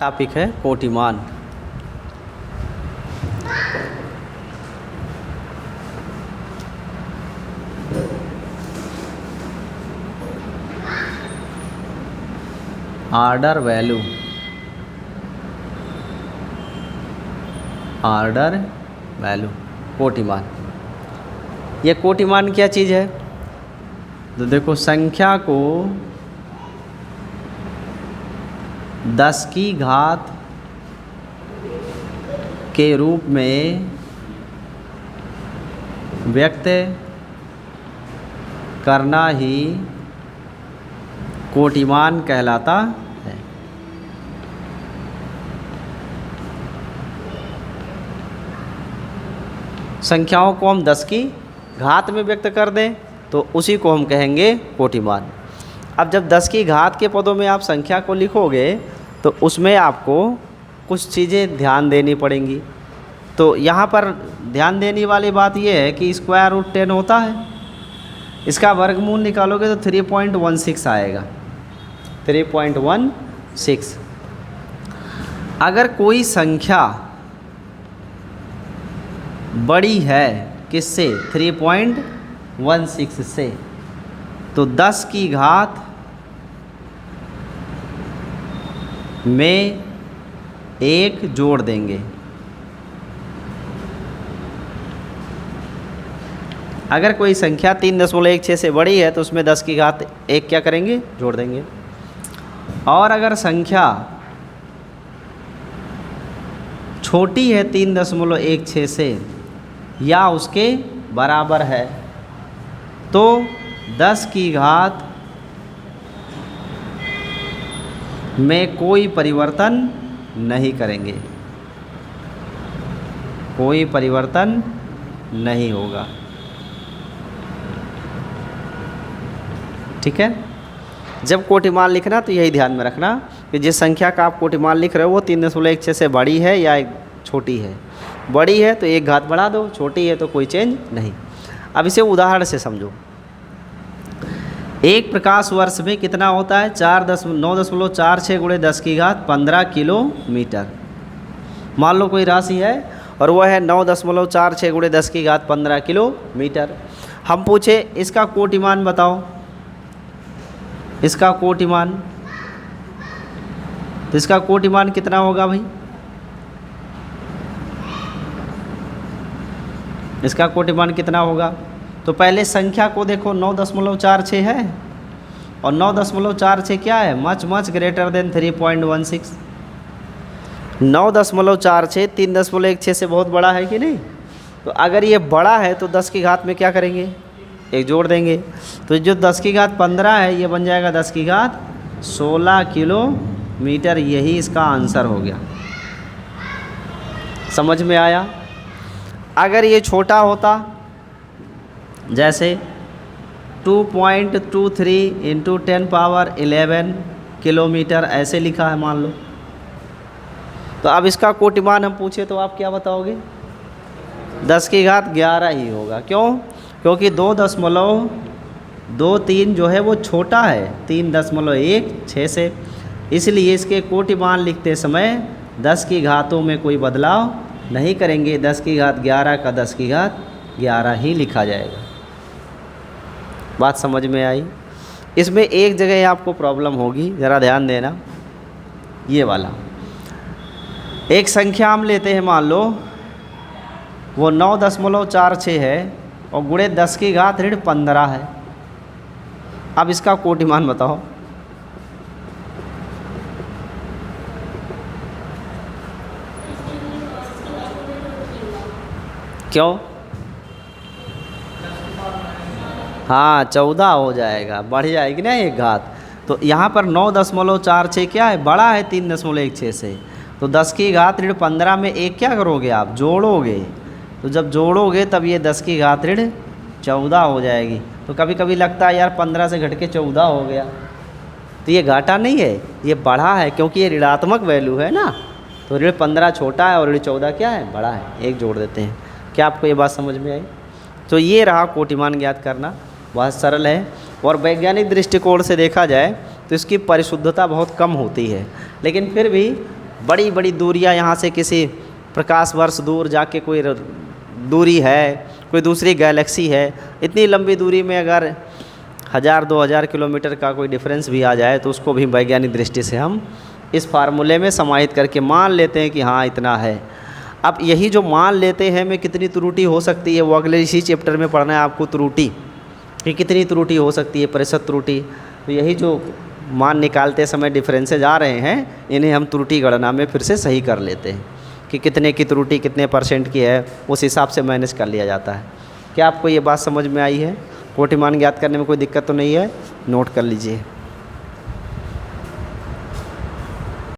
Topic है कोटिमान। Order value, order value कोटिमान। ये कोटिमान क्या चीज़ है? तो देखो, संख्या को 10 की घात के रूप में व्यक्त करना ही कोटिमान कहलाता है। संख्याओं को हम 10 की घात में व्यक्त कर दें तो उसी को हम कहेंगे कोटिमान। अब जब 10 की घात के पदों में आप संख्या को लिखोगे तो उसमें आपको कुछ चीज़ें ध्यान देनी पड़ेंगी। तो यहाँ पर ध्यान देने वाली बात यह है कि स्क्वायर रूट 10 होता है, इसका वर्गमूल निकालोगे तो 3.16 आएगा, 3.16। अगर कोई संख्या बड़ी है किससे? 3.16 से, तो 10 की घात में 1 जोड़ देंगे। अगर कोई संख्या 3.16 से बड़ी है तो उसमें 10 की घात 1 क्या करेंगे? जोड़ देंगे। और अगर संख्या छोटी है 3.16 से या उसके बराबर है तो 10 की घात में कोई परिवर्तन नहीं करेंगे, कोई परिवर्तन नहीं होगा। ठीक है? जब कोटिमान लिखना तो यही ध्यान में रखना कि जिस संख्या का आप कोटिमान लिख रहे हो वो 3.16 से बड़ी है या छोटी है। बड़ी है तो 1 घात बढ़ा दो, छोटी है तो कोई चेंज नहीं। अब इसे उदाहरण से समझो। एक प्रकाश वर्ष में कितना होता है? 9.46 गुणे 10 की घात 15 किलोमीटर। मान लो कोई राशि है और वह है 9.46 गुणे 10 की घात 15 किलोमीटर। हम पूछे इसका कोटिमान बताओ, इसका कोटिमान, तो इसका कोटिमान कितना होगा भाई? इसका कोटिमान कितना होगा? तो पहले संख्या को देखो, 9.46 है और 9.46 क्या है? Much greater than 3.16। 9.46 3.16 से बहुत बड़ा है कि नहीं? तो अगर ये बड़ा है तो 10 की घात में क्या करेंगे? 1 जोड़ देंगे। तो जो 10 की घात 15 है ये बन जाएगा 10 की घात 16 किलोमीटर। यही इसका आंसर हो गया। समझ में आया? अगर ये छोटा होता, जैसे 2.23 इंटू 10⁻11 किलोमीटर ऐसे लिखा है मान लो, तो अब इसका कोटिमान हम पूछे तो आप क्या बताओगे? 10 की घात 11 ही होगा। क्यों? क्योंकि 2.23 जो है वो छोटा है 3.16 से, इसलिए इसके कोटिमान लिखते समय 10 की घातों में कोई बदलाव नहीं करेंगे। 10 की घात 11 का 10 की घात 11 ही लिखा जाएगा। बात समझ में आई? इसमें एक जगह आपको प्रॉब्लम होगी, ज़रा ध्यान देना। ये वाला एक संख्या हम लेते हैं, मान लो वो 9.46 है और गुणे 10 की घात ऋण 15 है। अब इसका कोटिमान बताओ। क्यों? हाँ, 14 हो जाएगा, बढ़ जाएगी ना 1 घात। तो यहाँ पर 9.46 क्या है? बड़ा है 3.16 से, तो 10 की घात ऋण 15 में 1 क्या करोगे आप? जोड़ोगे। तो जब जोड़ोगे तब ये 10 की घात ऋण 14 हो जाएगी। तो कभी कभी लगता है यार 15 से घट के 14 हो गया, तो ये घाटा नहीं है, ये बढ़ा है, क्योंकि ये ऋणात्मक वैल्यू है ना। तो ऋण 15 छोटा है और ऋण 14 क्या है? बड़ा है। 1 जोड़ देते हैं। क्या आपको ये बात समझ में आई? तो ये रहा कोटिमान ज्ञात करना, बहुत सरल है। और वैज्ञानिक दृष्टिकोण से देखा जाए तो इसकी परिशुद्धता बहुत कम होती है, लेकिन फिर भी बड़ी बड़ी दूरियां, यहाँ से किसी प्रकाश वर्ष दूर जाके कोई दूरी है, कोई दूसरी गैलेक्सी है, इतनी लंबी दूरी में अगर 1000-2000 किलोमीटर का कोई डिफरेंस भी आ जाए तो उसको भी वैज्ञानिक दृष्टि से हम इस फार्मूले में समाहित करके मान लेते हैं कि हाँ इतना है। अब यही जो मान लेते हैं में कितनी त्रुटि हो सकती है, वो अगले इसी चैप्टर में पढ़ना है आपको, त्रुटि कि कितनी त्रुटि हो सकती है, प्रतिशत त्रुटि। तो यही जो मान निकालते समय डिफरेंसेज आ रहे हैं, इन्हें हम त्रुटि गणना में फिर से सही कर लेते हैं कि कितने की त्रुटि कितने % की है, उस हिसाब से मैनेज कर लिया जाता है। क्या आपको ये बात समझ में आई है? कोटि मान ज्ञात करने में कोई दिक्कत तो नहीं है? नोट कर लीजिए।